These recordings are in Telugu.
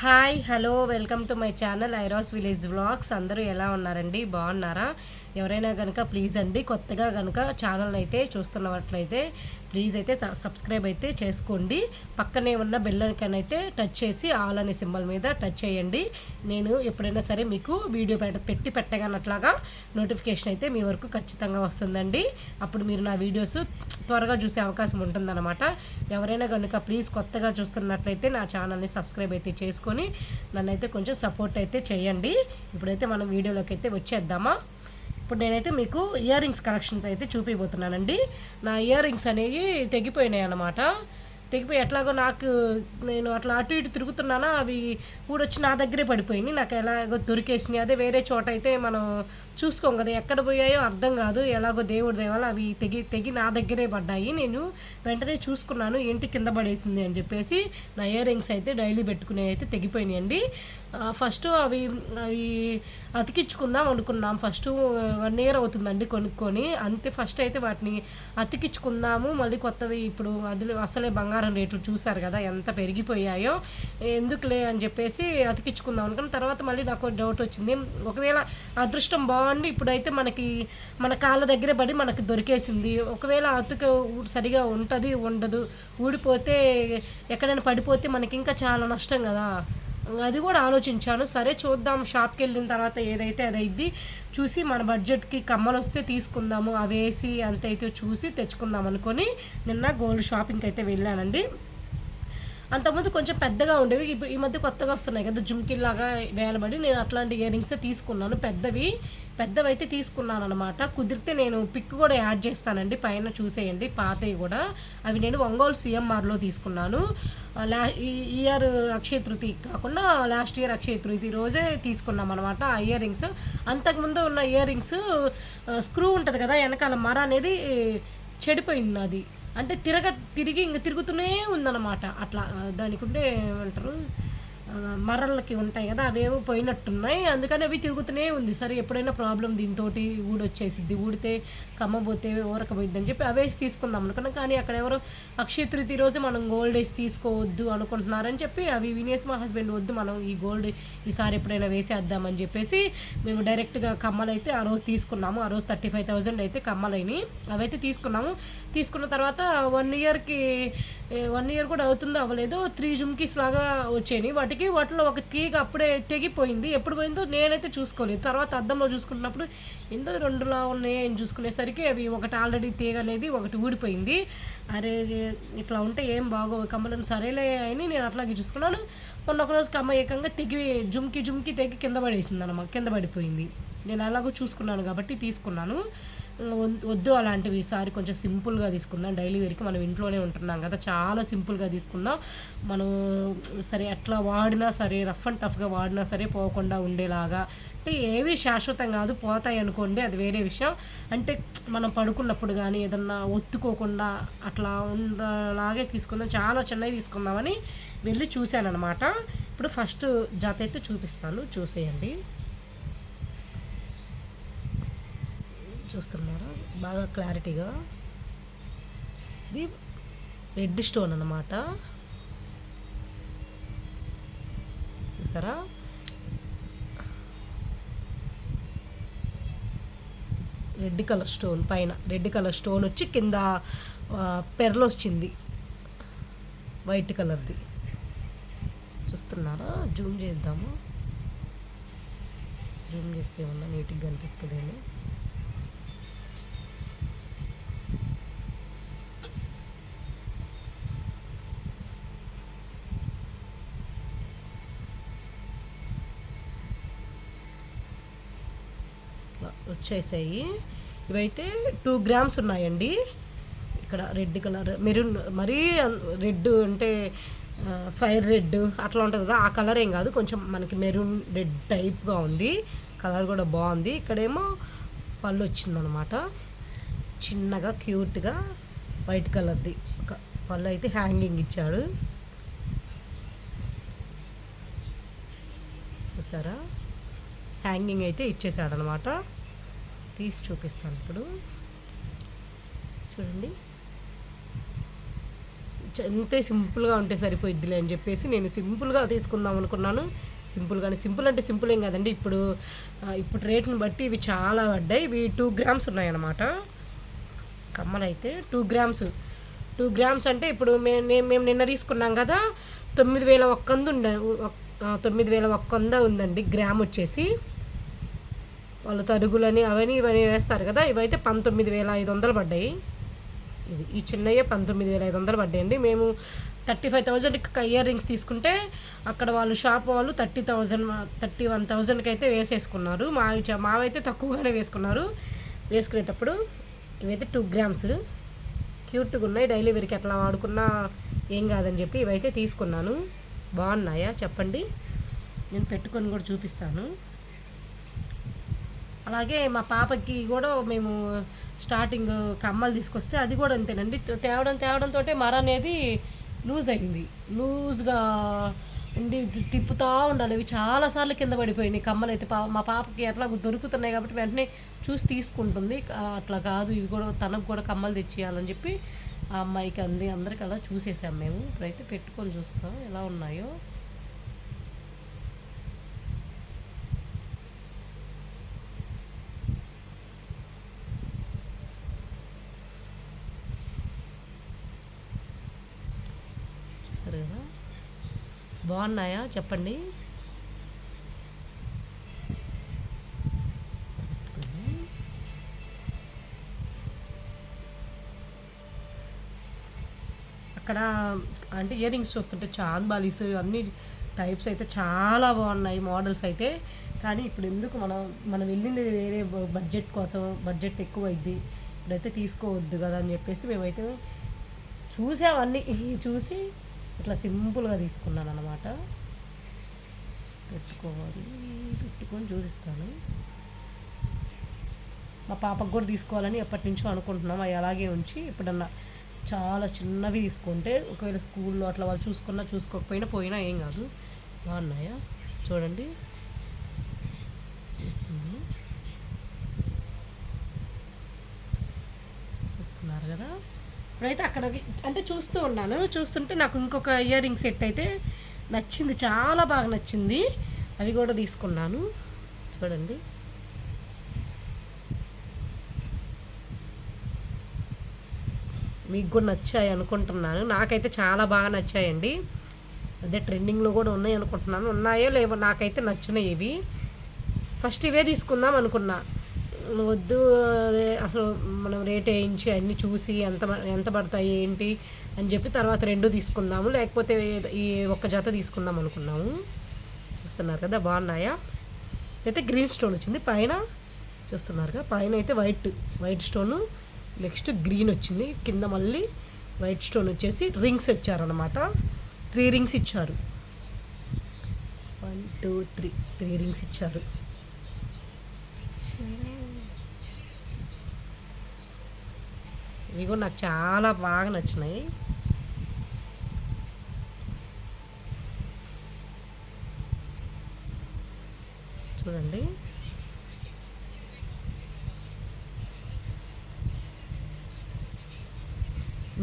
Hi hello welcome to my channel Airas village vlogs. అందరూ ఎలా ఉన్నారండి? బాగున్నారా? ఎవరైనా కనుక ప్లీజ్ అండి కొత్తగా కనుక ఛానల్ అయితే చూస్తున్నట్లయితే ప్లీజ్ అయితే సబ్స్క్రైబ్ అయితే చేసుకోండి. పక్కనే ఉన్న బెల్ ఐకాన్ అయితే టచ్ చేసి ఆల్ అనే సింబల్ మీద టచ్ చేయండి. నేను ఎప్పుడైనా సరే మీకు వీడియో పెట్టి పెట్టగానట్లాగా నోటిఫికేషన్ అయితే మీ వరకు ఖచ్చితంగా వస్తుందండి. అప్పుడు మీరు నా వీడియోస్ త్వరగా చూసే అవకాశం ఉంటుందన్నమాట. ఎవరైనా కనుక ప్లీజ్ కొత్తగా చూస్తున్నట్లయితే నా ఛానల్ని సబ్స్క్రైబ్ అయితే చేసుకొని నన్నైతే కొంచెం సపోర్ట్ అయితే చేయండి. ఇప్పుడైతే మనం వీడియోలోకి అయితే వచ్చేద్దామా. ఇప్పుడు నేనైతే మీకు ఇయర్ రింగ్స్ కలెక్షన్స్ అయితే చూపిపోతున్నానండి. నా ఇయర్ రింగ్స్ అనేవి తెగిపోయినాయి అన్నమాట. తెగిపోయి ఎట్లాగో నేను అట్లా అటు ఇటు తిరుగుతున్నానా, అవి ఊడొచ్చి నా దగ్గరే పడిపోయినాయి. నాకు ఎలాగో దొరికేసినాయి. అదే వేరే చోట అయితే మనం చూసుకోం కదా, ఎక్కడ పోయాయో అర్థం కాదు. ఎలాగో దేవుడి దేవాల అవి తెగి నా దగ్గరే పడ్డాయి. నేను వెంటనే చూసుకున్నాను ఏంటి కింద పడేసింది అని చెప్పేసి. నా ఇయర్ రింగ్స్ అయితే డైలీ పెట్టుకునే అయితే తెగిపోయినాయండి. ఫస్ట్ అవి అతికించుకుందాం అనుకున్నాం. ఫస్ట్ 1 year అవుతుందండి కొనుక్కొని. అంతే ఫస్ట్ అయితే వాటిని అతికించుకుందాము. మళ్ళీ కొత్తవి ఇప్పుడు అసలే బంగారం రేట్లు చూసారు కదా ఎంత పెరిగిపోయాయో, ఎందుకులే అని చెప్పేసి అతికించుకుందాం అనుకున్న తర్వాత మళ్ళీ నాకు డౌట్ వచ్చింది. ఒకవేళ అదృష్టం బాగుండి ఇప్పుడైతే మన కాళ్ళ దగ్గరే పడి మనకి దొరికేసింది. ఒకవేళ సరిగా ఉండదు, ఊడిపోతే ఎక్కడైనా పడిపోతే మనకి ఇంకా చాలా నష్టం కదా. అది కూడా ఆలోచించాను. సరే చూద్దాం, షాప్కి వెళ్ళిన తర్వాత ఏదైతే అదైద్ది చూసి మన బడ్జెట్కి కమ్మలు వస్తే తీసుకుందాము, అవేసి అంతైతే చూసి తెచ్చుకుందాం అనుకొని నిన్న గోల్డ్ షాపింగ్కి అయితే వెళ్ళానండి. అంతకుముందు కొంచెం పెద్దగా ఉండేవి, ఈ మధ్య కొత్తగా వస్తున్నాయి కదా జుమ్కిల్లాగా వేలబడి. నేను అట్లాంటి ఇయర్ రింగ్స్ తీసుకున్నాను. పెద్దవి అయితే తీసుకున్నాను అనమాట. కుదిరితే నేను పిక్ కూడా యాడ్ చేస్తానండి, పైన చూసేయండి పాతవి కూడా. అవి నేను ఒంగోలు సిఎంఆర్లో తీసుకున్నాను. ఈ ఇయర్ అక్షయ తృతీయ కాకుండా లాస్ట్ ఇయర్ అక్షయ తృతీయ రోజే తీసుకున్నాం అనమాట ఆ ఇయర్ రింగ్స్. అంతకుముందు ఉన్న ఇయర్ రింగ్స్ స్క్రూ ఉంటుంది కదా వెనకాల మర అనేది చెడిపోయింది. అది అంటే తిరిగి ఇంక తిరుగుతూనే ఉందన్నమాట. అట్లా దానికి ఉంటే ఏమంటారు, మరలకి ఉంటాయి కదా, అవేవో పోయినట్టున్నాయి. అందుకని అవి తిరుగుతూనే ఉంది. సరే ఎప్పుడైనా ప్రాబ్లం దీంతో ఊడొచ్చేసిద్ది, ఊడితే కమ్మబోతే ఊరకపోయిద్ది అని చెప్పి అవేసి తీసుకుందాం అనుకున్నాం. కానీ అక్కడ ఎవరో అక్షయ తృతీయ రోజు మనం గోల్డ్ వేసి తీసుకోవద్దు అనుకుంటున్నారని చెప్పి అవి వినేసి మా హస్బెండ్ వద్దు మనం ఈ గోల్డ్ ఈసారి ఎప్పుడైనా వేసేద్దామని చెప్పేసి మేము డైరెక్ట్గా కమ్మలు అయితే ఆ రోజు తీసుకున్నాము. ఆ రోజు 35,000 అయితే కమ్మలైనవి. అవైతే తీసుకున్న తర్వాత 1 year కూడా అవుతుందో అవ్వలేదు, 3 జుమ్కీస్ లాగా వచ్చాయి. వాటిలో ఒక తీగ అప్పుడే తెగిపోయింది. ఎప్పుడు పోయిందో నేనైతే చూసుకోలేదు. తర్వాత అద్దంలో చూసుకున్నప్పుడు ఎంతో 2లా ఉన్నాయి అని చూసుకునేసరికి అవి ఒకటి ఆల్రెడీ తీగ అనేది ఒకటి ఊడిపోయింది. అరే ఇట్లా ఉంటే ఏం బాగోవు కమ్మలను, సరేలే అని నేను అట్లాగే చూసుకున్నాను. ఒకరోజు కమ్మ ఏకంగా జుమ్కి తెగి కింద పడిపోయింది. నేను అలాగూ చూసుకున్నాను కాబట్టి తీసుకున్నాను. వద్దు అలాంటివి, ఈసారి కొంచెం సింపుల్గా తీసుకుందాం. డైలీ వేర్కి మనం ఇంట్లోనే ఉంటున్నాం కదా, చాలా సింపుల్గా తీసుకుందాం. మనం సరే అట్లా వాడినా సరే, రఫ్ అండ్ టఫ్గా వాడినా సరే పోకుండా ఉండేలాగా. అంటే ఏవి శాశ్వతం కాదు, పోతాయి అనుకోండి, అది వేరే విషయం. అంటే మనం పడుకున్నప్పుడు కానీ ఏదన్నా ఒత్తుకోకుండా అట్లా ఉండలాగే తీసుకుందాం. చాలా చిన్నవి తీసుకుందామని వెళ్ళి చూశాను అనమాట. ఇప్పుడు ఫస్ట్ జత అయితే చూపిస్తాను, చూసేయండి. చూస్తున్నారా బాగా క్లారిటీగా? ఇది రెడ్ స్టోన్ అన్నమాట, చూసారా? రెడ్ కలర్ స్టోన్, పైన రెడ్ కలర్ స్టోన్ వచ్చి కింద పెర్లు వచ్చింది వైట్ కలర్ది. చూస్తున్నారా? జూమ్ చేద్దాము. జూమ్ చేస్తే ఏమన్నా నీట్గా కనిపిస్తుందేమో. వచ్చేసాయి. ఇవైతే 2 grams ఉన్నాయండి. ఇక్కడ రెడ్ కలర్, మెరూన్, మరీ రెడ్ అంటే ఫైర్ రెడ్ అట్లా ఉంటుంది కదా, ఆ కలర్ ఏం కాదు, కొంచెం మనకి మెరూన్ రెడ్ టైప్గా ఉంది. కలర్ కూడా బాగుంది. ఇక్కడేమో పళ్ళు వచ్చిందనమాట, చిన్నగా క్యూట్గా వైట్ కలర్ది పళ్ళు అయితే హ్యాంగింగ్ ఇచ్చాడు. చూసారా? హ్యాంగింగ్ అయితే ఇచ్చేసాడనమాట. తీసి చూపిస్తాను ఇప్పుడు, చూడండి. అంతే సింపుల్గా ఉంటే సరిపోయిద్దిలే అని చెప్పేసి నేను సింపుల్గా తీసుకుందాం అనుకున్నాను. సింపుల్ అంటే సింపుల్ ఏం కాదండి. ఇప్పుడు రేట్ని బట్టి ఇవి చాలా పడ్డాయి. ఇవి 2 గ్రామ్స్ ఉన్నాయన్నమాట. కమ్మలైతే 2 గ్రామ్స్. 2 గ్రామ్స్ అంటే ఇప్పుడు మేము నిన్న తీసుకున్నాం కదా, 9,100 9,100 ఉందండి గ్రామ్ వచ్చేసి. వాళ్ళు తరుగులని అవన్నీ ఇవన్నీ వేస్తారు కదా, ఇవైతే 19,500 పడ్డాయి. ఈ చిన్నయ్యే 19,500 పడ్డాయండి. మేము 35,000కి ఇయర్ రింగ్స్ తీసుకుంటే అక్కడ వాళ్ళు షాప్ వాళ్ళు 30,000 31,000కి అయితే వేసేసుకున్నారు. మావైతే తక్కువగానే వేసుకున్నారు. వేసుకునేటప్పుడు ఇవైతే 2 గ్రామ్స్ క్యూట్గా ఉన్నాయి. డైలీ వేర్కి అట్లా వాడుకున్నా ఏం కాదని చెప్పి ఇవైతే తీసుకున్నాను. బాగున్నాయా చెప్పండి, నేను పెట్టుకొని కూడా చూపిస్తాను. అలాగే మా పాపకి కూడా మేము స్టార్టింగ్ కమ్మలు తీసుకొస్తే అది కూడా అంతేనండి. తేవడంతో మర అనేది లూజ్ అయింది. లూజ్గా ఉండి తిప్పుతూ ఉండాలి. అవి చాలాసార్లు కింద పడిపోయినాయి కమ్మలు అయితే. మా పాపకి ఎట్లా దొరుకుతున్నాయి కాబట్టి వెంటనే చూసి తీసుకుంటుంది. అట్లా కాదు, ఇవి కూడా తనకు కూడా కమ్మలు తెచ్చియాలని చెప్పి ఆ అమ్మాయికి అందరికి అలా చూసేసాం మేము. ఇప్పుడైతే పెట్టుకొని చూస్తాం ఎలా ఉన్నాయో. చూసారు కదా, బాగున్నాయా చెప్పండి. అక్కడ అంటే ఇయర్ రింగ్స్ చూస్తుంటే చాంద్బాలీస్ అన్ని టైప్స్ అయితే చాలా బాగున్నాయి మోడల్స్ అయితే. కానీ ఇప్పుడు ఎందుకు మనం వెళ్ళింది వేరే బడ్జెట్ కోసం, బడ్జెట్ ఎక్కువ అయింది, ఇప్పుడైతే తీసుకోవద్దు కదా అని చెప్పేసి మేమైతే చూసామన్నీ. చూసి ఇట్లా సింపుల్గా తీసుకున్నాను అన్నమాట. పెట్టుకొని చూపిస్తాను. మా పాపకు కూడా తీసుకోవాలని ఎప్పటి నుంచో అనుకుంటున్నాం. అవి అలాగే ఉంచి ఎప్పుడన్నా చాలా చిన్నవి తీసుకుంటే ఒకవేళ స్కూల్లో అట్లా వాళ్ళు చూసుకోకపోయినా ఏం కాదు. బాగున్నాయా చూడండి, చూస్తున్నారు కదా. ఇప్పుడైతే అక్కడ అంటే చూస్తుంటే నాకు ఇంకొక ఇయర్ రింగ్ సెట్ అయితే నచ్చింది, చాలా బాగా నచ్చింది. అవి కూడా తీసుకున్నాను చూడండి. మీకు కూడా నచ్చాయి అనుకుంటున్నాను. నాకైతే చాలా బాగా నచ్చాయండి. అదే ట్రెండింగ్లో కూడా ఉన్నాయి అనుకుంటున్నాను. ఉన్నాయో లేవో నాకైతే నచ్చినాయి ఇవి. ఫస్ట్ ఇవే తీసుకుందాం అనుకున్నా, వద్దు అసలు మనం రేట్ వేయించి అన్నీ చూసి ఎంత పడతాయి ఏంటి అని చెప్పి తర్వాత 2 తీసుకుందాము, లేకపోతే ఈ ఒక్క జత తీసుకుందాం అనుకున్నాము. చూస్తున్నారు కదా బాగున్నాయా. అయితే గ్రీన్ స్టోన్ వచ్చింది పైన, చూస్తున్నారు కదా. పైన అయితే వైట్ స్టోను, నెక్స్ట్ గ్రీన్ వచ్చింది. కింద మళ్ళీ వైట్ స్టోన్ వచ్చేసి రింగ్స్ ఇచ్చారనమాట. 3 రింగ్స్ ఇచ్చారు. 1 2 3 రింగ్స్ ఇచ్చారు. ఇవి కూడా నాకు చాలా బాగా నచ్చినాయి. చూడండి,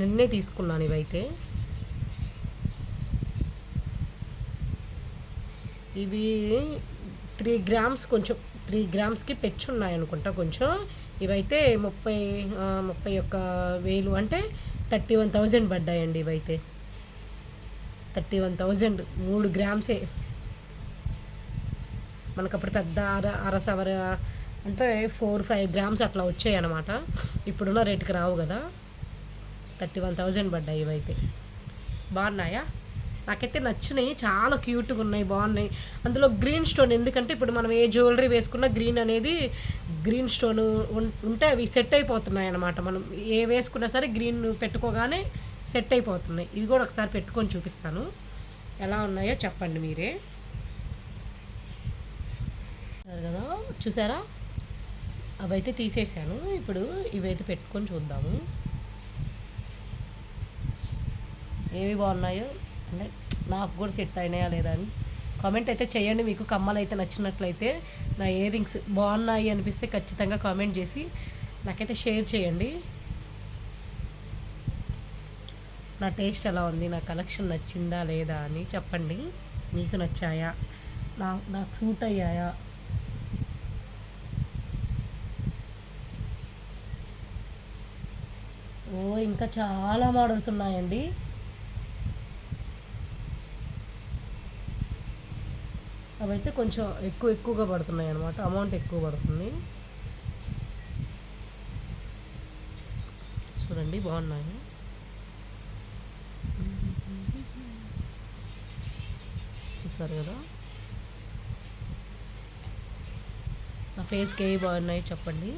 నిన్నే తీసుకున్నాను ఇవైతే. ఇవి 3 గ్రామ్స్, కొంచెం 3 గ్రామ్స్కి పెచ్చున్నాయి అనుకుంటా కొంచెం. ఇవైతే 31,000 అంటే 31,000 పడ్డాయండి. ఇవైతే 31,000 3 గ్రామ్సే. మనకు అప్పుడు పెద్ద అరసవర అంటే 4-5 గ్రామ్స్ అట్లా వచ్చాయి అన్నమాట. ఇప్పుడున్న రేటుకి రావు కదా. 31,000 పడ్డాయి ఇవైతే. బాగున్నాయా, నాకైతే నచ్చినాయి, చాలా క్యూట్గా ఉన్నాయి, బాగున్నాయి. అందులో గ్రీన్ స్టోన్, ఎందుకంటే ఇప్పుడు మనం ఏ జ్యువెలరీ వేసుకున్నా గ్రీన్ స్టోన్ ఉంటే అవి సెట్ అయిపోతున్నాయి అన్నమాట. మనం ఏ వేసుకున్నా సరే గ్రీన్ పెట్టుకోగానే సెట్ అయిపోతున్నాయి. ఇవి కూడా ఒకసారి పెట్టుకొని చూపిస్తాను, ఎలా ఉన్నాయో చెప్పండి మీరే. కదా చూసారా, అవైతే తీసేసాను. ఇప్పుడు ఇవైతే పెట్టుకొని చూద్దాము ఏవి బాగున్నాయో, అంటే నాకు కూడా సెట్ అయినాయా లేదా అని కామెంట్ అయితే చేయండి. మీకు కమ్మలు అయితే నచ్చినట్లయితే, నా ఇయర్ రింగ్స్ బాగున్నాయి అనిపిస్తే ఖచ్చితంగా కామెంట్ చేసి నాకైతే షేర్ చేయండి. నా టేస్ట్ ఎలా ఉంది, నా కలెక్షన్ నచ్చిందా లేదా అని చెప్పండి. మీకు నచ్చాయా, నాకు సూట్ అయ్యాయా? ఓ ఇంకా చాలా మోడల్స్ ఉన్నాయండి. అవైతే కొంచెం ఎక్కువగా పడుతున్నాయి అన్నమాట, అమౌంట్ ఎక్కువ పడుతుంది. చూడండి బాగున్నాయి. చూస్తారు కదా, నా ఫేస్కి ఏ బాగున్నాయి చెప్పండి.